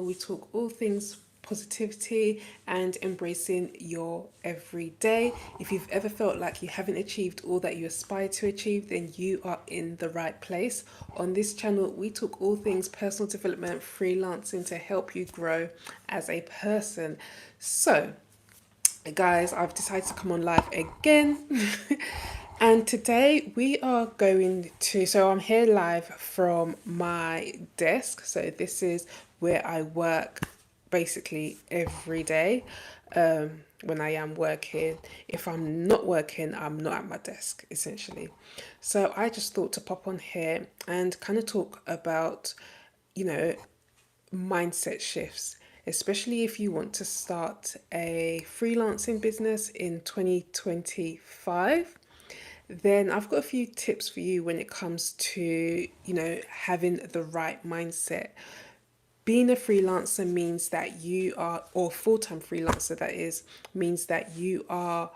we talk all things positivity and embracing your everyday. If you've ever felt like you haven't achieved all that you aspire to achieve, then you are in the right place. On this channel, we talk all things personal development, freelancing to help you grow as a person. So, guys, I've decided to come on live again. And today we are going to, so I'm here live from my desk. So this is where I work basically every day when I am working. If I'm not working, I'm not at my desk essentially. So I just thought to pop on here and kind of talk about, you know, mindset shifts, especially if you want to start a freelancing business in 2025. Then I've got a few tips for you when it comes to, having the right mindset. Being a freelancer means that you are, or full-time freelancer that is, means that you are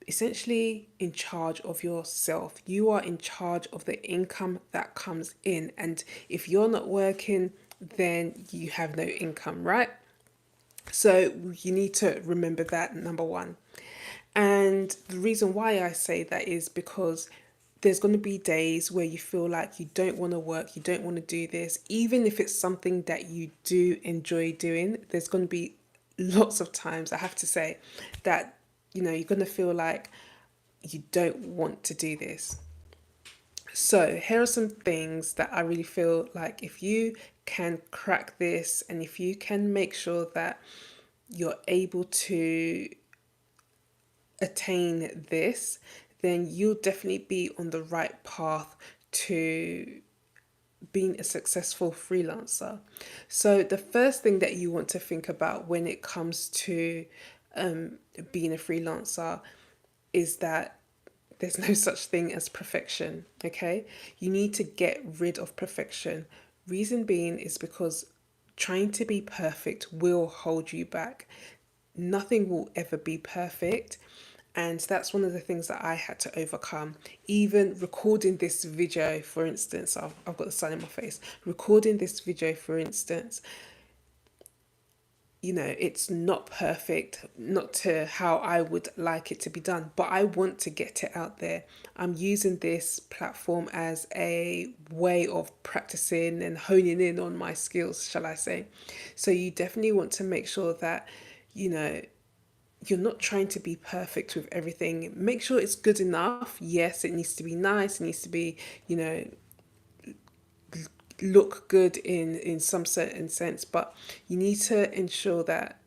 essentially in charge of yourself. You are in charge of the income that comes in. And if you're not working, then you have no income, right? So you need to remember that, number one. And the reason why I say that is because there's going to be days where you feel like you don't want to work, you don't want to do this, even if it's something that you do enjoy doing. There's going to be lots of times, I have to say, that you're going to feel like you don't want to do this. So, here are some things that I really feel like if you can crack this and if you can make sure that you're able to attain this, then you'll definitely be on the right path to being a successful freelancer. So, the first thing that you want to think about when it comes to being a freelancer is that there's no such thing as perfection, okay? You need to get rid of perfection. Reason being is because trying to be perfect will hold you back. Nothing will ever be perfect. And that's one of the things that I had to overcome. Even recording this video, for instance, I've got the sun in my face. Recording this video, for instance, it's not perfect, not to how I would like it to be done, but I want to get it out there. I'm using this platform as a way of practicing and honing in on my skills, shall I say. So you definitely want to make sure that, you know, you're not trying to be perfect with everything. Make sure it's good enough. Yes, it needs to be nice. It needs to be, you know, look good in some certain sense, but you need to ensure that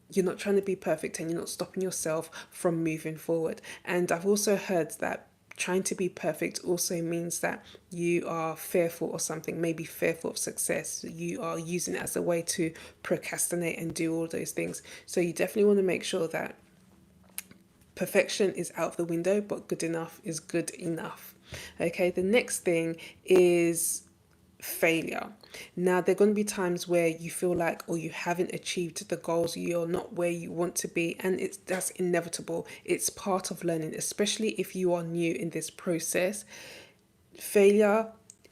you're not trying to be perfect and you're not stopping yourself from moving forward. And I've also heard that trying to be perfect also means that you are fearful or something, maybe fearful of success. You are using it as a way to procrastinate and do all those things. So you definitely want to make sure that perfection is out of the window, but good enough is good enough. Okay, the next thing is failure. Now, there are going to be times where you feel like, or you haven't achieved the goals, you're not where you want to be, and that's inevitable. It's part of learning, especially if you are new in this process. Failure,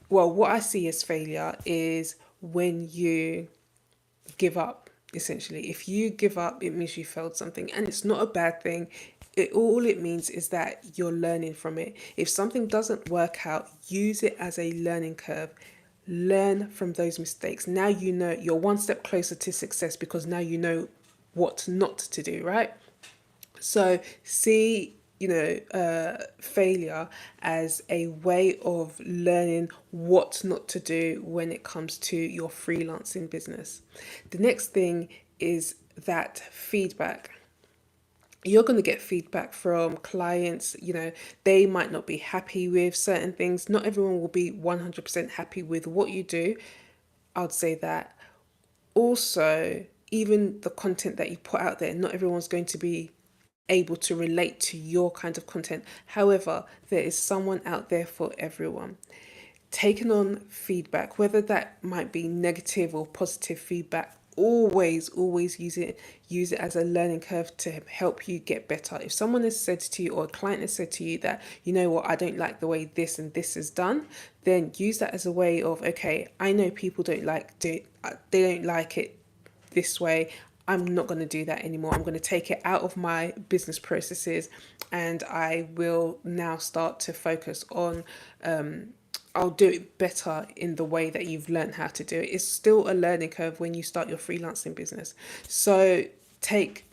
well, what I see as failure is when you give up, essentially. If you give up, it means you failed something, and it's not a bad thing. All it means is that you're learning from it. If something doesn't work out, use it as a learning curve. Learn from those mistakes. Now you know you're one step closer to success because now you know what not to do, right? So see, failure as a way of learning what not to do when it comes to your freelancing business. The next thing is that feedback. You're going to get feedback from clients. They might not be happy with certain things. Not everyone will be 100% happy with what you do. I'd say that. Also, even the content that you put out there, not everyone's going to be able to relate to your kind of content. However, there is someone out there for everyone. Taking on feedback, whether that might be negative or positive feedback, always use it as a learning curve to help you get better. If someone has said to you, or a client has said to you that, you know what, I don't like the way this and this is done, then use that as a way of, okay, I know people don't like it this way. I'm not going to do that anymore. I'm going to take it out of my business processes, and I will now start to focus on, I'll do it better in the way that you've learned how to do it. It's still a learning curve when you start your freelancing business. So take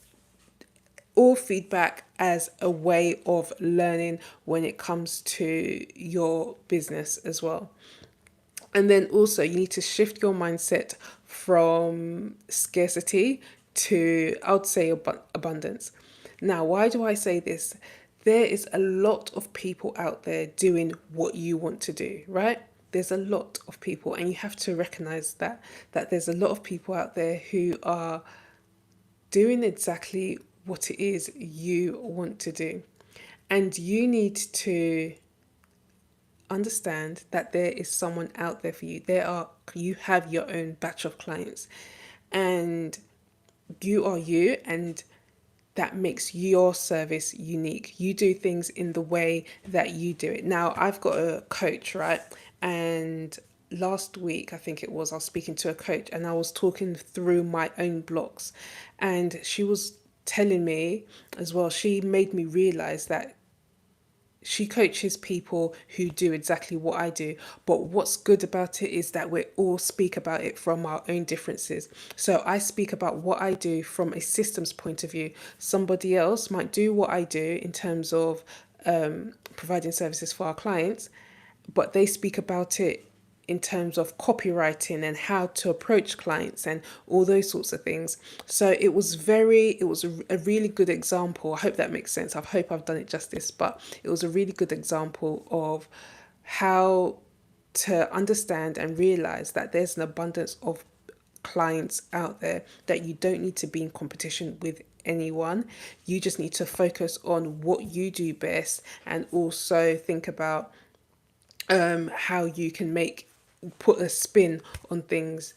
all feedback as a way of learning when it comes to your business as well. And then also, you need to shift your mindset from scarcity to, I would say, abundance. Now, why do I say this? There is a lot of people out there doing what you want to do, right? There's a lot of people, and you have to recognize that there's a lot of people out there who are doing exactly what it is you want to do. And you need to understand that there is someone out there for you. You have your own batch of clients, and you are you, and that makes your service unique. You do things in the way that you do it. Now, I've got a coach, right? And last week, I think it was, I was speaking to a coach and I was talking through my own blocks. And she was telling me as well, she made me realize that she coaches people who do exactly what I do. But what's good about it is that we all speak about it from our own differences. So I speak about what I do from a systems point of view. Somebody else might do what I do in terms of providing services for our clients, but they speak about it in terms of copywriting and how to approach clients and all those sorts of things. So it was a really good example. I hope that makes sense. I hope I've done it justice, but it was a really good example of how to understand and realize that there's an abundance of clients out there, that you don't need to be in competition with anyone. You just need to focus on what you do best, and also think about how you can put a spin on things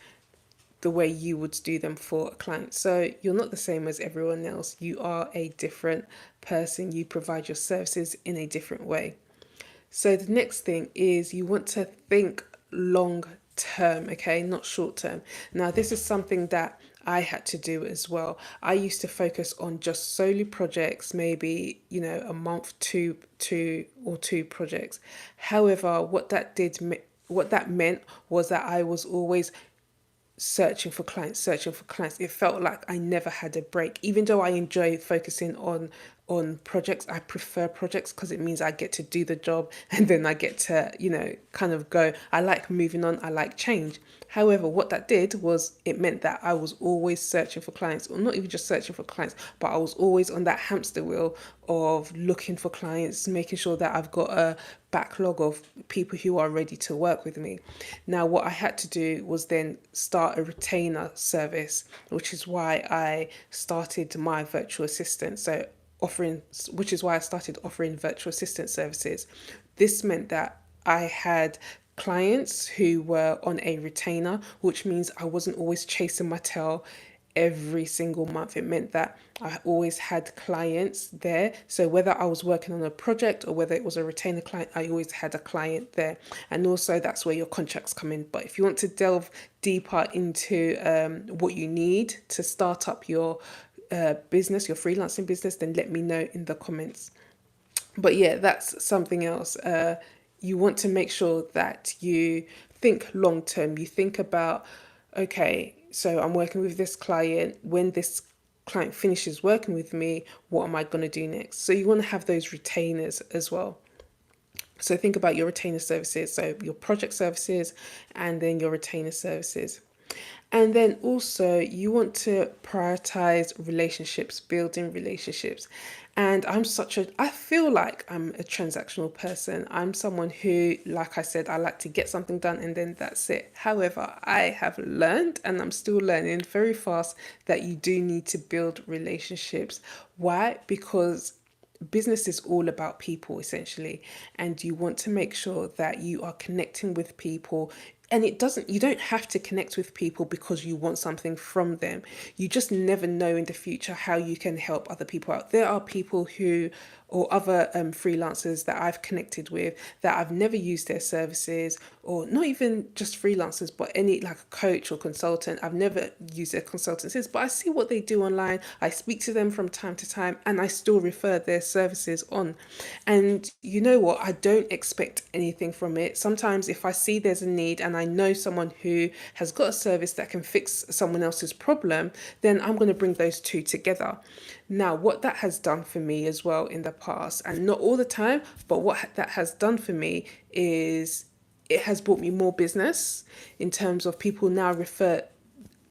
the way you would do them for a client. So you're not the same as everyone else. You are a different person. You provide your services in a different way. So the next thing is you want to think long term, okay, not short term. Now, this is something that I had to do as well. I used to focus on just solo projects, maybe, a month, two projects. However, what that meant was that I was always searching for clients. It felt like I never had a break. Even though I enjoy focusing on projects, I prefer projects because it means I get to do the job and then I get to, kind of go. I like moving on, I like change. However, what that did was it meant that I was always searching for clients, or not even just searching for clients, but I was always on that hamster wheel of looking for clients, making sure that I've got a backlog of people who are ready to work with me. Now, what I had to do was then start a retainer service, which is why I started my virtual assistant. Which is why I started offering virtual assistant services. This meant that I had clients who were on a retainer, which means I wasn't always chasing my tail every single month. It meant that I always had clients there. So whether I was working on a project or whether it was a retainer client, I always had a client there. And also that's where your contracts come in. But if you want to delve deeper into what you need to start up your business, your freelancing business, then let me know in the comments. But yeah, that's something else. You want to make sure that you think long term. You think about, okay, so I'm working with this client. When this client finishes working with me, what am I going to do next? So you want to have those retainers as well. So think about your retainer services, so your project services and then your retainer services. And then also, you want to prioritize relationships, building relationships. And I feel like I'm a transactional person. I'm someone who, like I said, I like to get something done and then that's it. However, I have learned, and I'm still learning very fast, that you do need to build relationships. Why? Because business is all about people essentially, and you want to make sure that you are connecting with people And it doesn't, you don't have to connect with people because you want something from them. You just never know in the future how you can help other people out. There are people who, or other freelancers that I've connected with, that I've never used their services, or not even just freelancers, but any like a coach or consultant. I've never used their consultancies, but I see what they do online. I speak to them from time to time, and I still refer their services on. And you know what? I don't expect anything from it. Sometimes, if I see there's a need and I know someone who has got a service that can fix someone else's problem, then I'm going to bring those two together. Now, what that has done for me as well in the past, and not all the time, but what that has done for me is it has brought me more business in terms of people now refer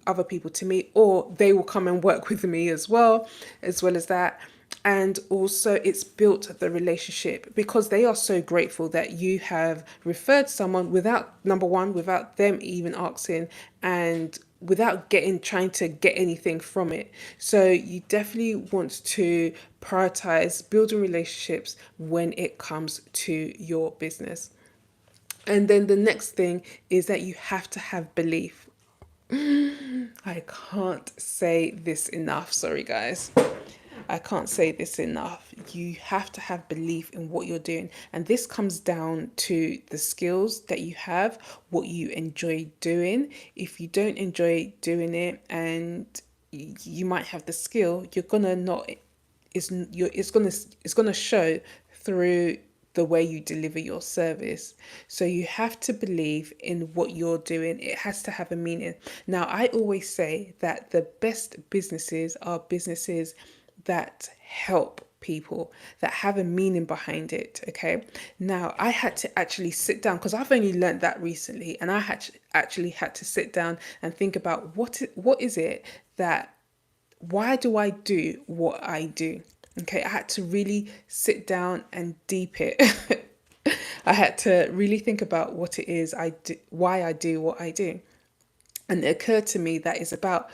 other people to me, or they will come and work with me as well as that. And also, it's built the relationship because they are so grateful that you have referred someone without, number one, without them even asking, and without getting trying to get anything from it. So you definitely want to prioritize building relationships when it comes to your business. And then the next thing is that you have to have belief. I can't say this enough. Sorry, guys. I can't say this enough. You have to have belief in what you're doing. And this comes down to the skills that you have, what you enjoy doing. If you don't enjoy doing it and you might have the skill, you're gonna not it's gonna show through the way you deliver your service. So you have to believe in what you're doing. It has to have a meaning. Now, I always say that the best businesses are businesses that help people, that have a meaning behind it. Okay. Now, I had to actually sit down because I've only learned that recently, and I had actually had to sit down and think about what is it that why do I do what I do? Okay, I had to really sit down and deep it. I had to really think about what it is I do, why I do what I do. And it occurred to me that it's about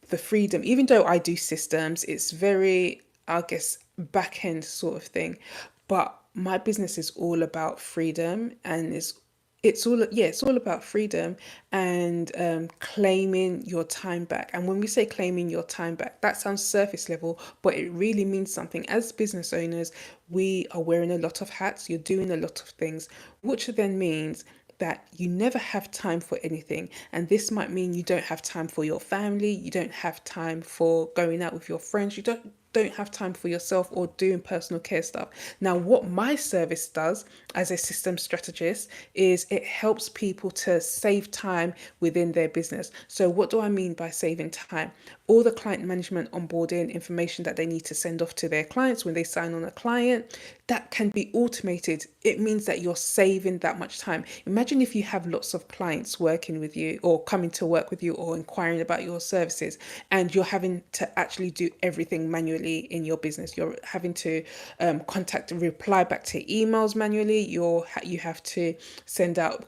the freedom. Even though I do systems, it's very, I guess, back end sort of thing. But my business is all about freedom, and it's all about freedom and claiming your time back. And when we say claiming your time back, that sounds surface level, but it really means something. As business owners, we are wearing a lot of hats. You're doing a lot of things, which then means that you never have time for anything. And this might mean you don't have time for your family, you don't have time for going out with your friends, you don't have time for yourself or doing personal care stuff. Now, what my service does as a system strategist is it helps people to save time within their business. So, what do I mean by saving time? All the client management onboarding information that they need to send off to their clients when they sign on a client, that can be automated. It means that you're saving that much time. Imagine if you have lots of clients working with you or coming to work with you or inquiring about your services, and you're having to actually do everything manually in your business. You're having to contact and reply back to emails manually. You have to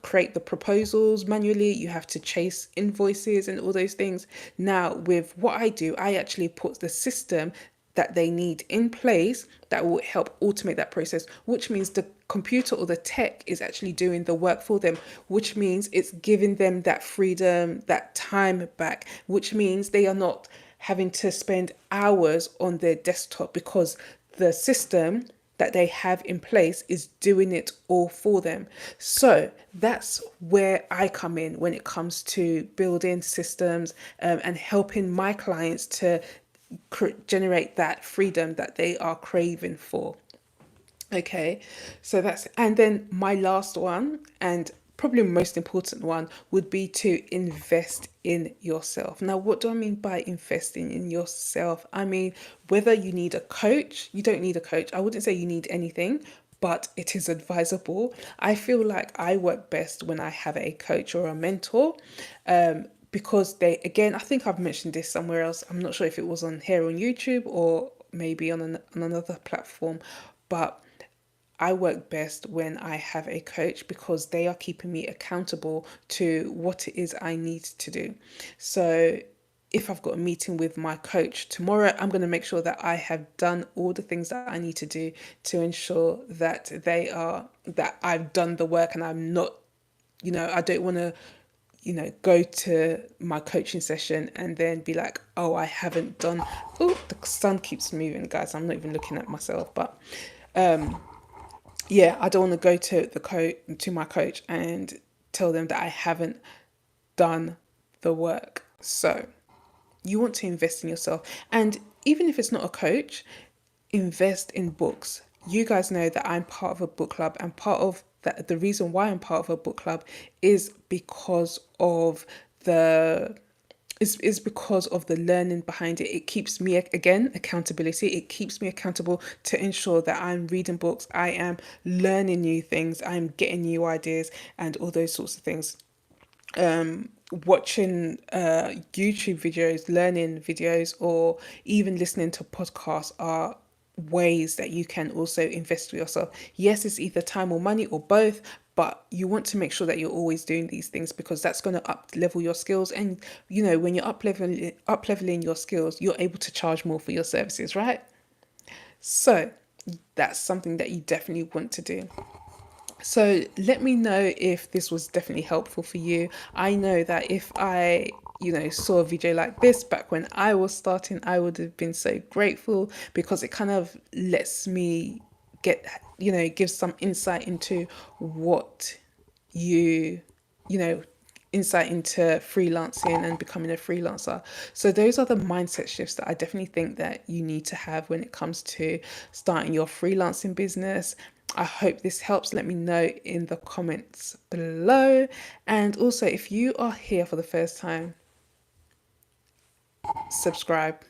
create the proposals manually. You have to chase invoices and all those things. Now, with what I do, I actually put the system that they need in place that will help automate that process, which means the computer or the tech is actually doing the work for them, which means it's giving them that freedom, that time back, which means they are not having to spend hours on their desktop because the system that they have in place is doing it all for them. So that's where I come in when it comes to building systems and helping my clients to generate that freedom that they are craving for. Okay, so and then my last one, and probably most important one, would be to invest in yourself. Now, what do I mean by investing in yourself? I mean, whether you need a coach, you don't need a coach. I wouldn't say you need anything, but it is advisable. I feel like I work best when I have a coach or a mentor. Because again, I think I've mentioned this somewhere else. I'm not sure if it was on here on YouTube or maybe on another platform, but I work best when I have a coach because they are keeping me accountable to what it is I need to do. So if I've got a meeting with my coach tomorrow, I'm going to make sure that I have done all the things that I need to do to ensure that that I've done the work, and I'm not, I don't want to go to my coaching session and then be like, oh, I haven't done. Oh, the sun keeps moving, guys. I'm not even looking at myself, but yeah, I don't want to go to to my coach and tell them that I haven't done the work. So you want to invest in yourself, and even if it's not a coach, invest in books. You guys know that I'm part of a book club, and part of that, the reason why I'm part of a book club is because of the is because of the learning behind it. It keeps me, again, accountability. It keeps me accountable to ensure that I'm reading books, I am learning new things, I'm getting new ideas, and all those sorts of things. Watching YouTube videos, learning videos, or even listening to podcasts are ways that you can also invest for yourself. Yes, it's either time or money or both, but you want to make sure that you're always doing these things, because that's going to up level your skills. And when you're up leveling your skills, you're able to charge more for your services, right? So that's something that you definitely want to do. So let me know if this was definitely helpful for you. I know that if I, saw a video like this back when I was starting, I would have been so grateful, because it kind of lets me get, gives some insight into what you, you know, insight into freelancing and becoming a freelancer. So those are the mindset shifts that I definitely think that you need to have when it comes to starting your freelancing business. I hope this helps. Let me know in the comments below. And also, if you are here for the first time, subscribe.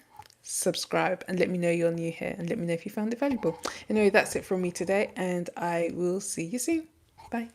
Subscribe and let me know you're new here, and let me know if you found it valuable. Anyway, that's it from me today, and I will see you soon. Bye.